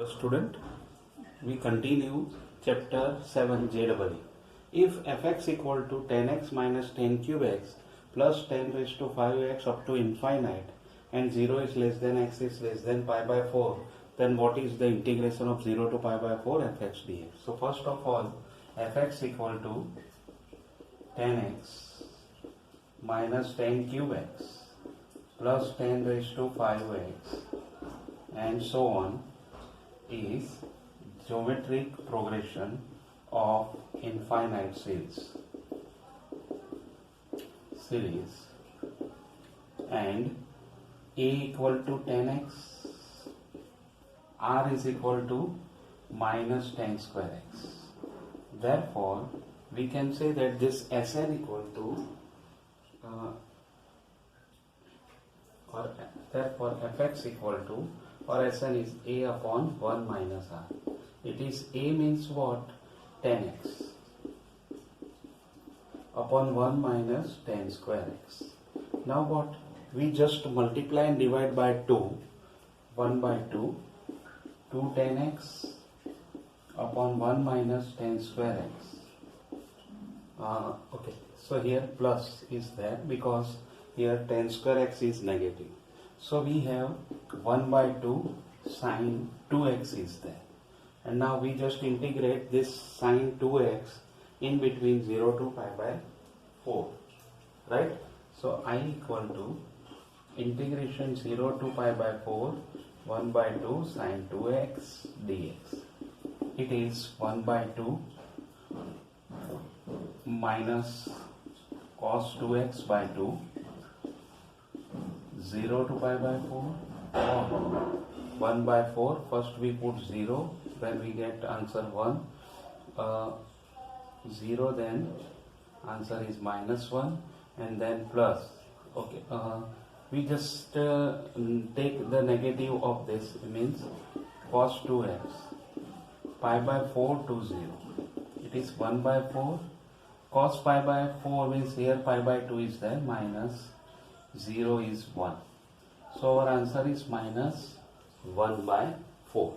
Hello student, we continue chapter 7 JEE. If fx equal to 10x minus 10 cube x plus 10 raised to 5x up to infinite and 0 is less than x is less than pi by 4, then what is the integration of 0 to pi by 4 fx dx? So first of all, fx equal to 10x minus 10 cube x plus 10 raised to 5x and so on is geometric progression of infinite series and a equal to 10x, r is equal to minus 10 square x. Therefore, we can say that this Sn equal to therefore fx equal to or Sn is a upon 1 minus r. It is a means what? 10x upon 1 minus 10 square x. Now what? We just multiply and divide by 2. 1 by 2. 2 10x upon 1 minus 10 square x. Okay, so here plus is there because here 10 square x is negative. So we have 1 by 2 sine 2x is there. And now we just integrate this sine 2x in between 0 to pi by 4. Right? So I equal to integration 0 to pi by 4 1 by 2 sine 2x dx. It is 1 by 2 minus cos 2x by 2 0 to pi by 4 or 1 by 4. First we put 0, then we get answer 1. 0, then answer is minus 1 and then plus. Okay, we just take the negative of this, means cos 2x pi by 4 to 0. It is 1 by 4. Cos pi by 4 means here pi by 2 is there, minus 0 is 1. So our answer is minus 1 by 4.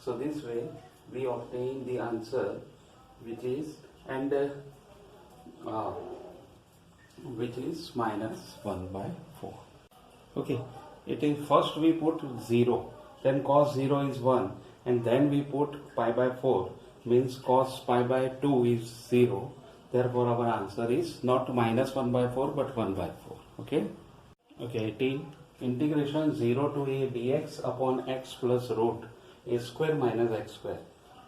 So this way we obtain the answer which is minus 1 by 4. Okay, it is first we put 0, then cos 0 is 1 and then we put pi by 4 means cos pi by 2 is 0. Therefore our answer is not minus 1 by 4 but 1 by 4. Okay. Okay, 18. Integration 0 to a dx upon x plus root a square minus x square.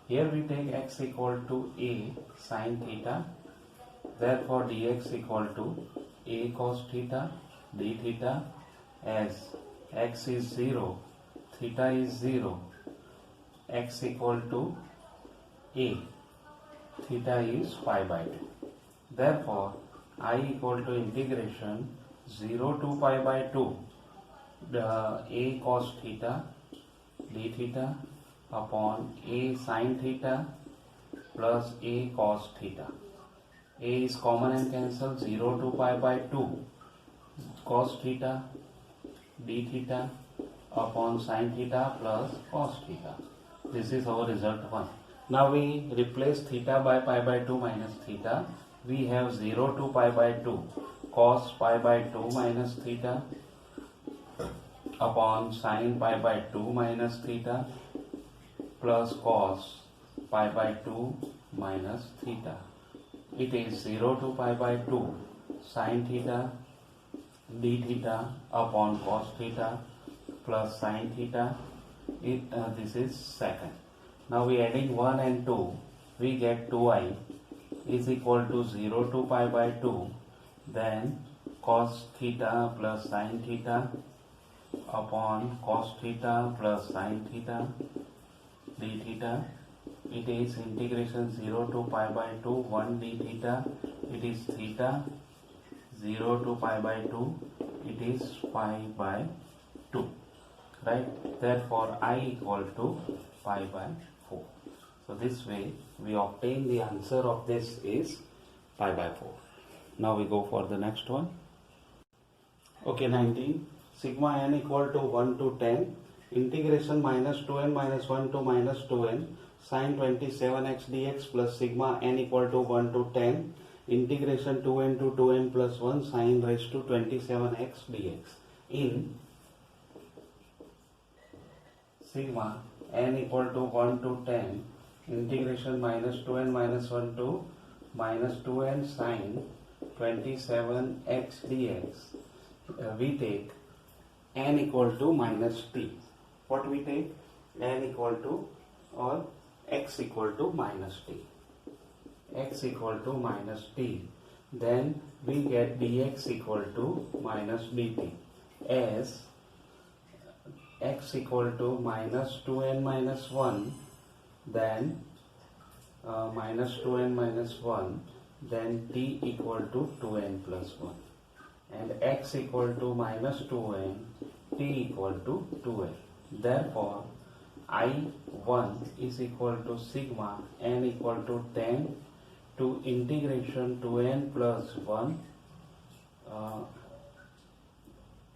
Here we take x equal to a sin theta. Therefore dx equal to a cos theta d theta, as x is 0, theta is 0, x equal to a, theta is pi by 2. Therefore I equal to integration 0 to pi by 2 a cos theta d theta upon a sin theta plus a cos theta. A is common and cancel. 0 to pi by 2 cos theta d theta upon sin theta plus cos theta. This is our result 1. Now we replace theta by pi by 2 minus theta. We have 0 to pi by 2 cos pi by 2 minus theta upon sin pi by 2 minus theta plus cos pi by 2 minus theta. It is 0 to pi by 2 sin theta d theta upon cos theta plus sin theta. This is second. Now we adding 1 and 2, we get 2i is equal to 0 to pi by 2, then cos theta plus sin theta upon cos theta plus sin theta d theta. It is integration 0 to pi by 2 1 d theta. It is theta. 0 to pi by 2, it is pi by 2. Right? Therefore I equal to pi by 4. So this way we obtain the answer of this is pi by 4. Now we go for the next one. Okay, 19. Sigma n equal to 1 to 10 integration minus 2n minus 1 to minus 2n sine 27x dx plus sigma n equal to 1 to 10 integration 2n to 2n plus 1 sine raised to 27x dx in sigma n equal to 1 to 10 integration minus 2n minus 1 to minus 2n sine 27x dx. We take n equal to minus t. What we take? N equal to or x equal to minus t. X equal to minus t. Then we get dx equal to minus dt as x equal to minus 2n minus 1, then minus 2n minus 1, then t equal to 2n plus 1, and x equal to minus 2n, t equal to 2n. Therefore, I1 is equal to sigma n equal to 10 to integration 2n plus 1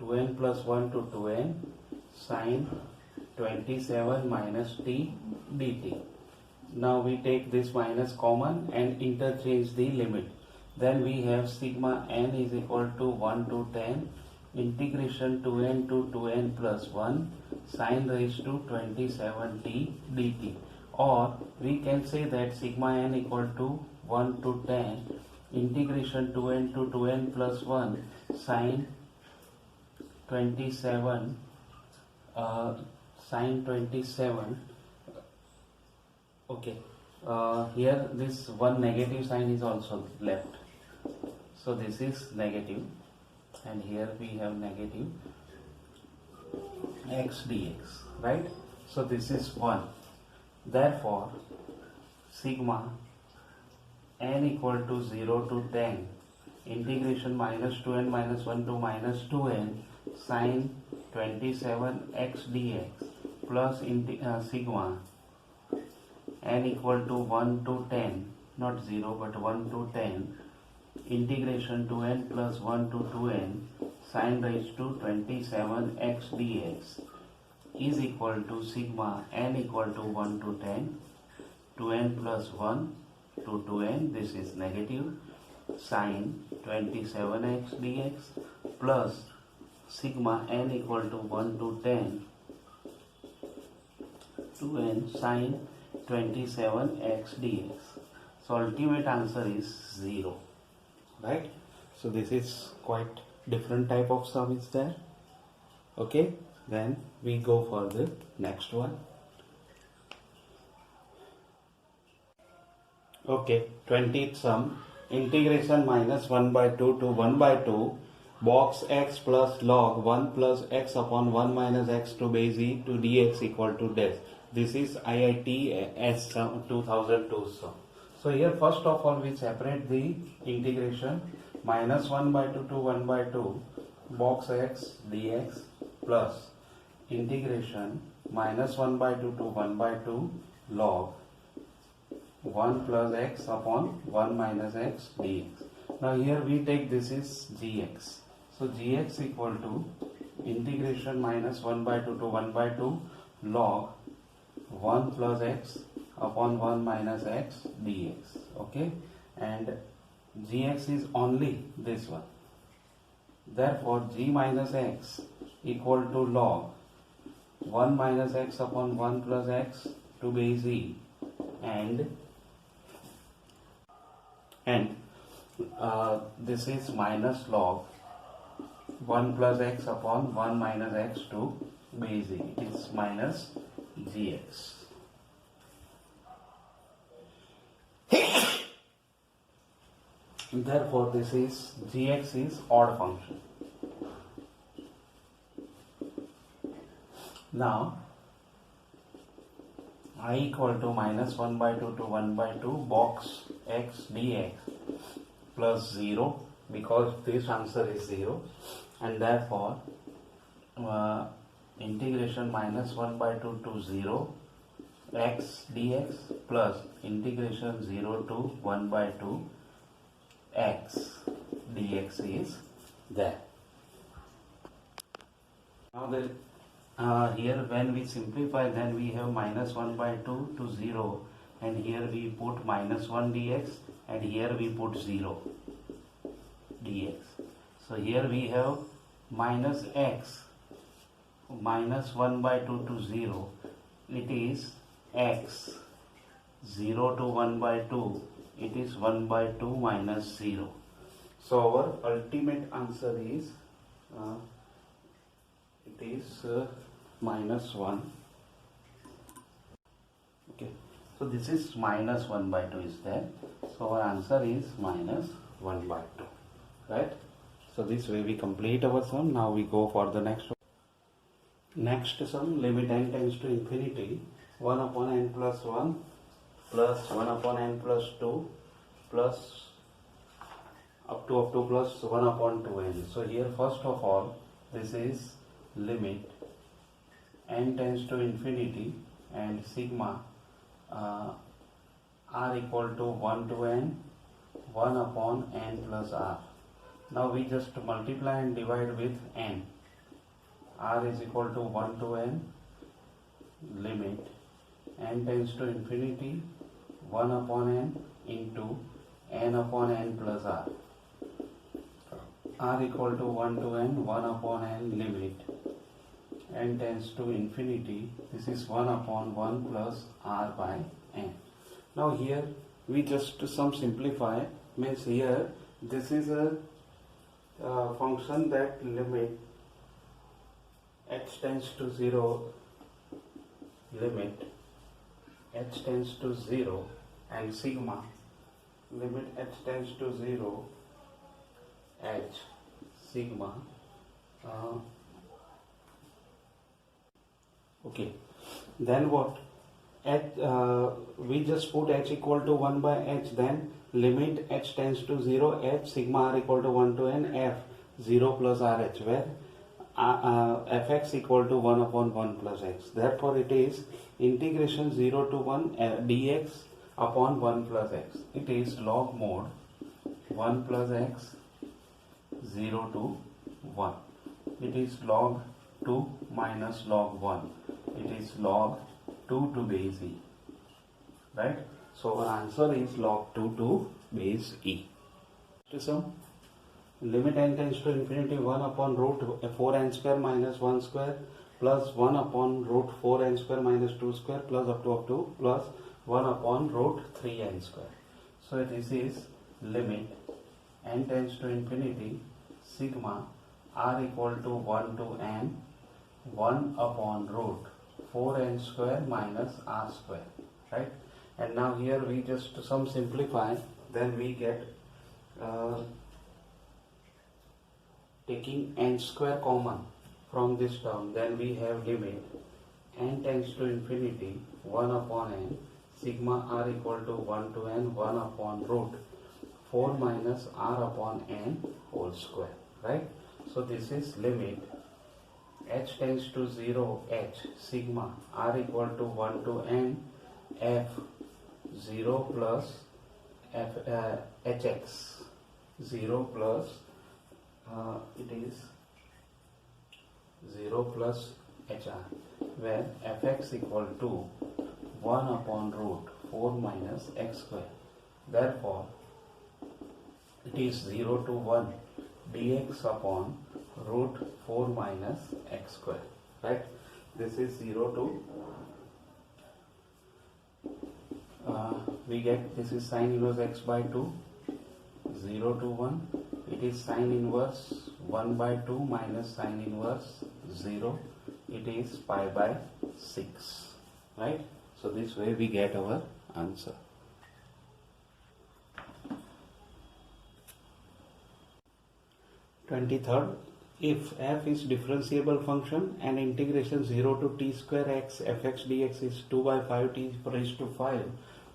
2n plus 1 to 2n sine 27 minus t dt. Now we take this minus common and interchange the limit. Then we have sigma n is equal to 1 to 10 integration 2n to 2n plus 1 sine raised to 27t dt. Or we can say that sigma n equal to 1 to 10 integration 2n to 2n plus 1 sine 27 sine 27. Okay, here this one negative sign is also left, so this is negative, and here we have negative x dx, right? So this is 1. Therefore, sigma n equal to 0 to 10 integration minus 2n minus 1 to minus 2n sine 27x dx plus sigma n equal to 1 to 10, not 0 but 1 to 10 integration 2n plus 1 to 2n sine raised to 27x dx is equal to sigma n equal to 1 to 10 2n plus 1 to 2n, this is negative, sine 27x dx plus sigma n equal to 1 to 10 2n sine 27x dx. So ultimate answer is 0, right? So this is quite different type of sum is there. Okay, then we go for the next one. Okay, 20th sum, integration minus 1 by 2 to 1 by 2 box x plus log 1 plus x upon 1 minus x to base e to dx equal to this. This is IIT S 2002 sum. So here first of all we separate the integration minus 1 by 2 to 1 by 2 box x dx plus integration minus 1 by 2 to 1 by 2 log 1 plus x upon 1 minus x dx. Now here we take this is gx. So gx equal to integration minus 1 by 2 to 1 by 2 log 1 plus x upon 1 minus x dx. Okay, and gx is only this one. Therefore g minus x equal to log 1 minus x upon 1 plus x to base e and this is minus log 1 plus x upon 1 minus x to base e. It is minus gx. Therefore, this is gx is odd function. Now, I equal to minus 1 by 2 to 1 by 2 box x dx plus 0 because this answer is 0, and therefore integration minus 1 by 2 to 0 x dx plus integration 0 to 1 by 2 x dx is there. Now here when we simplify, then we have minus 1 by 2 to 0, and here we put minus 1 dx, and here we put 0 dx. So here we have minus x, minus 1 by 2 to 0, it is x, 0 to 1 by 2, it is 1 by 2 minus 0. So our ultimate answer is minus 1. Okay, so this is minus 1 by 2 is there. So our answer is minus 1 by 2, right? So this way we complete our sum. Now we go for the next one. Next sum, limit n tends to infinity, 1 upon n plus 1 plus 1 upon n plus 2 plus up to plus 1 upon 2n. So here first of all, this is limit n tends to infinity and sigma r equal to 1 to n, 1 upon n plus r. Now we just multiply and divide with n. R is equal to 1 to n, limit n tends to infinity, 1 upon n into n upon n plus r. R equal to 1 to n, 1 upon n, limit n tends to infinity, this is 1 upon 1 plus r by n. Now here we just simplify, means here this is a function that limit h tends to 0, limit h tends to 0, and sigma limit h tends to 0, h sigma okay, then what, we just put h equal to 1 by h, then limit h tends to 0, h sigma r equal to 1 to n, f 0 plus rh, where fx equal to 1 upon 1 plus x. Therefore it is integration 0 to 1 dx upon 1 plus x. It is log mode 1 plus x 0 to 1. It is log 2 minus log 1. It is log 2 to base e. Right? So our answer is log 2 to base e. To sum, limit n tends to infinity, 1 upon root 4n square minus 1 square plus 1 upon root 4n square minus 2 square plus up to plus 1 upon root 3n square. So this is limit n tends to infinity, sigma r equal to 1 to n, 1 upon root 4n square minus r square, right? And now here we just simplify, then we get taking n square common from this term, then we have limit n tends to infinity, 1 upon n, sigma r equal to 1 to n, 1 upon root 4 minus r upon n whole square, right? So this is limit h tends to 0, h sigma r equal to 1 to n, f 0 plus f hx 0 plus it is 0 plus hr, where fx equal to 1 upon root 4 minus x square. Therefore it is 0 to 1 dx upon root 4 minus x square, right? This is 0 to we get, this is sin inverse x by 2, 0 to 1, it is sin inverse 1 by 2 minus sin inverse 0, it is pi by 6, right? So this way we get our answer. 23rd, if f is differentiable function and integration 0 to t square x fx dx is 2 by 5 t raised to 5,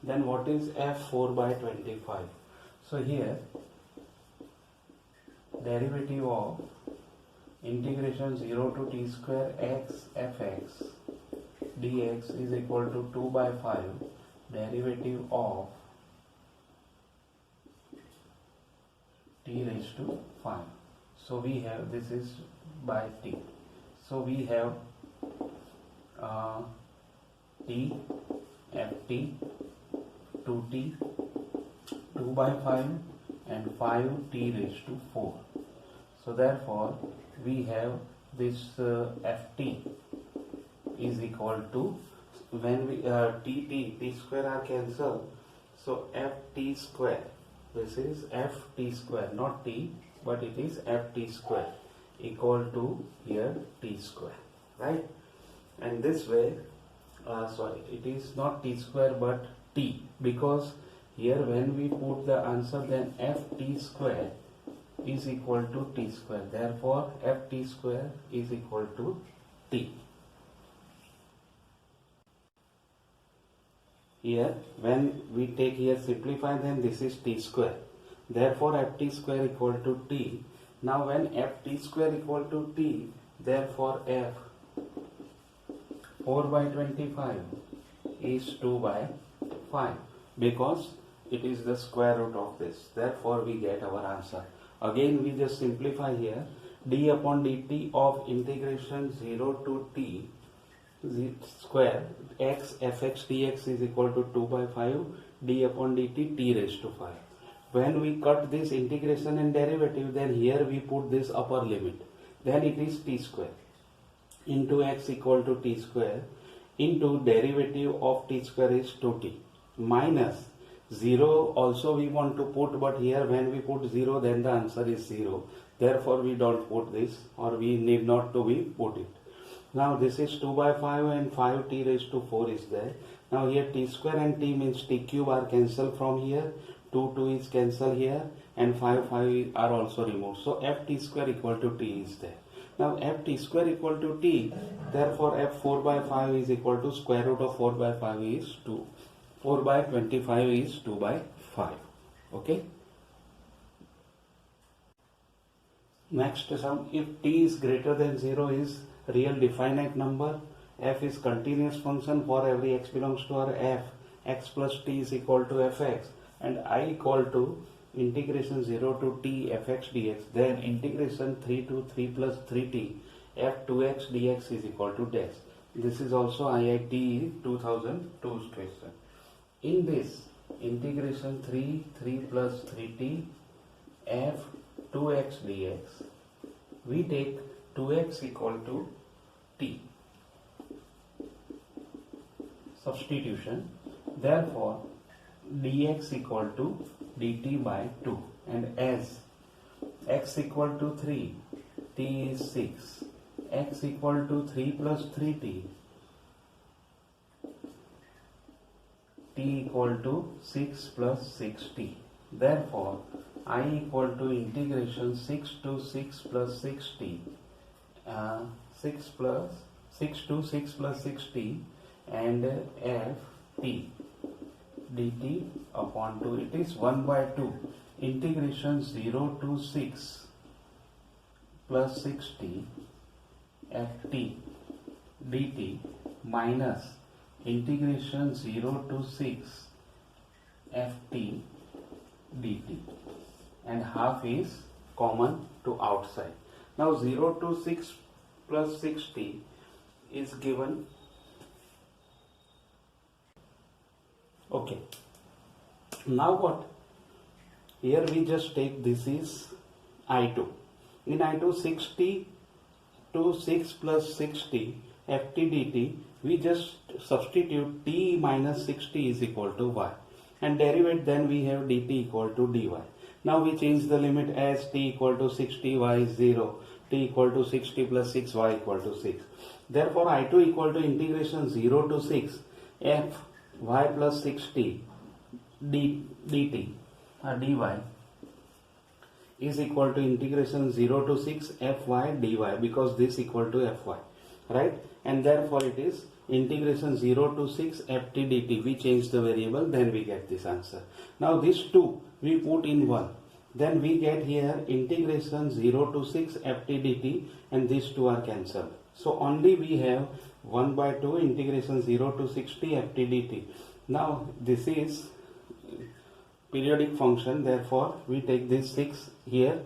then what is f 4 by 25? So here derivative of integration 0 to t square x fx dx is equal to 2 by 5 derivative of t raised to 5. So we have, this is by t. So we have t ft 2t 2 by 5 and 5t raised to 4. So therefore we have this ft is equal to, when we t square are cancelled, so ft square, this is ft square, not t but it is ft square, equal to here t square, right? And this way sorry, it is not t square but t, because here when we put the answer, then ft square is equal to t square, therefore ft square is equal to t. Here when we take here simplify, then this is t square, therefore ft square equal to t. Now when ft square equal to t, therefore f 4 by 25 is 2 by 5, because it is the square root of this, therefore we get our answer. Again we just simplify here, d upon dt of integration 0 to t square x fx dx is equal to 2 by 5 d upon dt t raised to 5. When we cut this integration and derivative, then here we put this upper limit, then it is t square into x equal to t square into derivative of t square is 2t minus 0 also we want to put, but here when we put 0 then the answer is 0, therefore we don't put this, or we need not to be put it. Now this is 2 by 5 and 5t raised to 4 is there. Now here t square and t means t cube are cancelled from here, 2 is cancelled here, and 5 are also removed. So ft square equal to t is there. Now ft square equal to t, therefore f 4 by 5 is equal to square root of 4 by 5 is 2. 4 by 25 is 2 by 5. Okay. Next sum, if t is greater than 0 is real definite number, f is continuous function for every x belongs to our f, x plus t is equal to fx, and I equal to integration 0 to t fx dx, then integration 3 to 3 plus 3t f2x dx is equal to dash. This is also IIT 2002 question. In this integration 3 plus 3t f2x dx, we take 2x equal to t, substitution, therefore dx equal to dt by 2, and as x equal to 3, t is 6, x equal to 3 plus 3t, t equal to 6 plus 6t, therefore I equal to integration 6 to 6 plus 6t, 6 to 6 plus 6t, and f t dt upon 2, it is 1 by 2, integration 0 to 6 plus 6t ft dt minus integration 0 to 6 ft dt, and half is common to outside. Now 0 to 6 plus 6t is given. Okay. Now what? Here we just take, this is I2. In I2 6t to 6 plus 6t ft dt, we just substitute t minus 6t is equal to y, and derivate, then we have dt equal to dy. Now we change the limit as t equal to 6t, y is 0, t equal to 6t plus 6, y equal to 6. Therefore I2 equal to integration 0 to 6 f y plus 6t dt dy is equal to integration 0 to 6 fy dy, because this equal to fy, right? And therefore it is integration 0 to 6 ft dt. We change the variable, then we get this answer. Now this 2 we put in 1, then we get here integration 0 to 6 ft dt, and these two are cancelled. So only we have 1 by 2 integration 0 to 6t ft dt. Now this is periodic function, therefore we take this 6 here,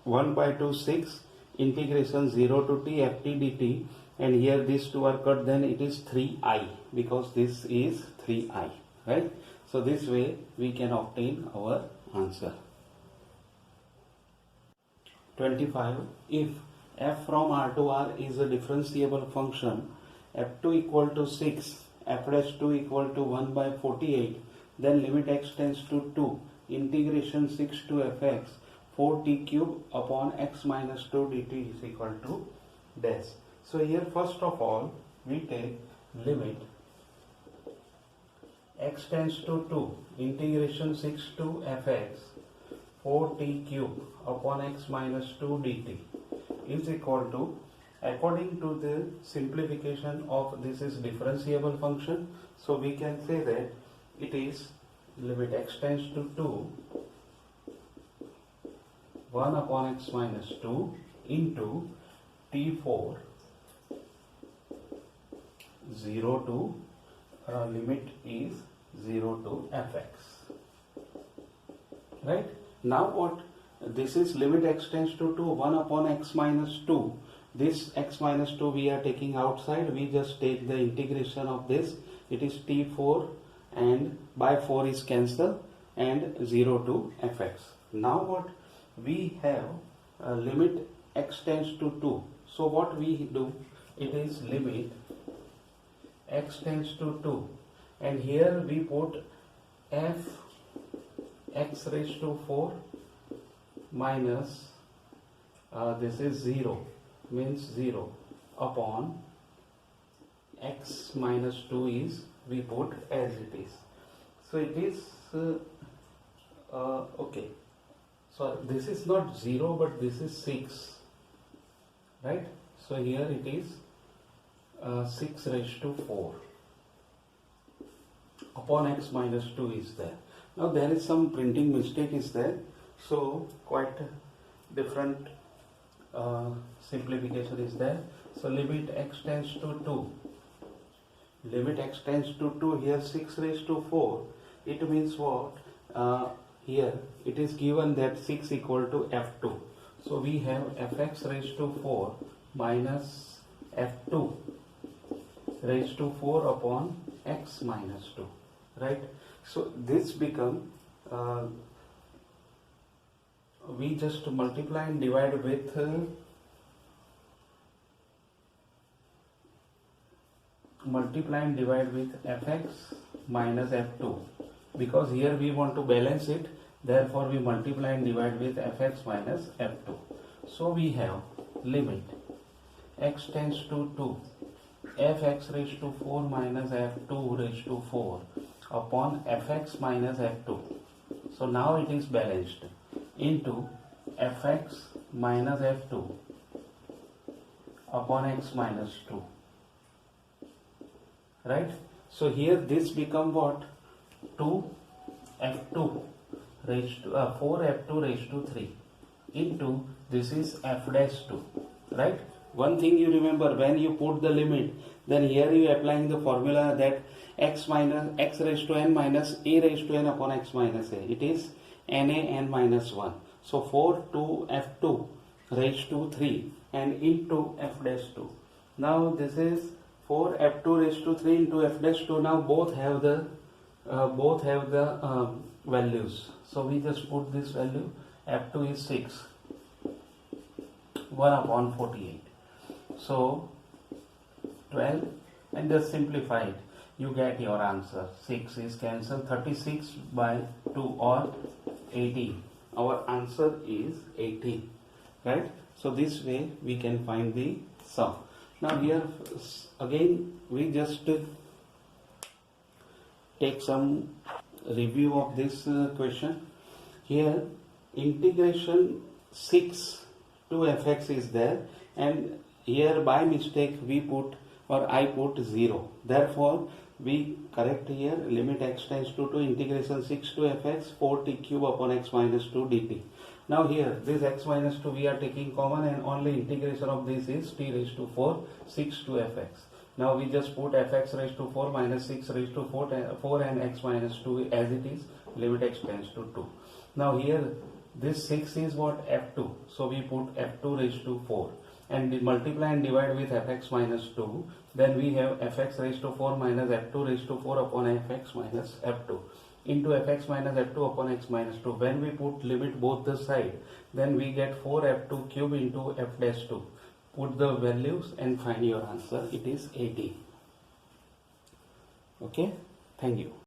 1 by 2 6 integration 0 to t ft dt, and here these two are cut, then it is 3i, because this is 3i, right? So this way we can obtain our answer. 25. If f from R to R is a differentiable function, f2 equal to 6, f dash 2 equal to 1 by 48, then limit x tends to 2, integration 6 to fx 4t cube upon x minus 2 dt is equal to dash. So here first of all we take limit x tends to 2, integration 6 to fx 4t cube upon x minus 2 dt is equal to, according to the simplification of this is differentiable function, so we can say that it is limit x tends to 2 1 upon x minus 2 into t4 0 to limit is 0 to fx, right? Now what, this is limit x tends to 2 1 upon x minus 2, this x minus 2 we are taking outside, we just take the integration of this, it is t4 and by 4 is cancelled and 0 to fx. Now what, we have limit x tends to 2, so what we do, it is limit x tends to 2 and here we put f x raised to 4 minus this is 0 means 0 upon x minus 2 is we put as it is. So it is okay, so this is not 0 but this is 6, right? So here it is 6 raised to 4 upon x minus 2 is there. Now there is some printing mistake is there, so quite different simplification is there. So limit x tends to 2, limit x tends to 2, here 6 raised to 4, it means what, here it is given that 6 equal to f2, so we have fx raised to 4 minus f2 raised to 4 upon x minus 2, right? So this become we just multiply and divide with fx minus f2, because here we want to balance it, therefore we multiply and divide with fx minus f2. So we have limit x tends to 2 fx raised to 4 minus f2 raised to 4 upon fx minus f2. So now it is balanced into fx minus f2 upon x minus 2, right? So here this become what, 2 f2 raised to 4 f2 raised to 3 into this is f dash 2, right? One thing you remember, when you put the limit, then here you applying the formula that x minus x raised to n minus a raised to n upon x minus a, it is na n minus 1. So 4 to f2 raised to 3 and into f dash 2. Now this is 4 f2 raised to 3 into f dash 2. Now both have the values. So we just put this value, f2 is 6, 1 upon 48. So 12 and just simplify it, you get your answer. 6 is cancelled, 36 by 2 or 18. Our answer is 18, right? So this way we can find the sum. Now here again we just take some review of this question. Here integration 6 to fx is there, and here by mistake we put or I put 0. Therefore we correct here, limit x tends to 2 integration 6 to fx 4t cube upon x minus 2 dt. Now here this x minus 2 we are taking common and only integration of this is t raised to 4 6 to fx. Now we just put fx raised to 4 minus 6 raised to 4 and x minus 2 as it is, limit x tends to 2. Now here this 6 is what, f2, so we put f2 raised to 4 and multiply and divide with fx minus 2, then we have fx raised to 4 minus f2 raised to 4 upon fx minus f2 into fx minus f2 upon x minus 2. When we put limit both the side, then we get 4f2 cube into f dash 2. Put the values and find your answer. It is 80. Okay, thank you.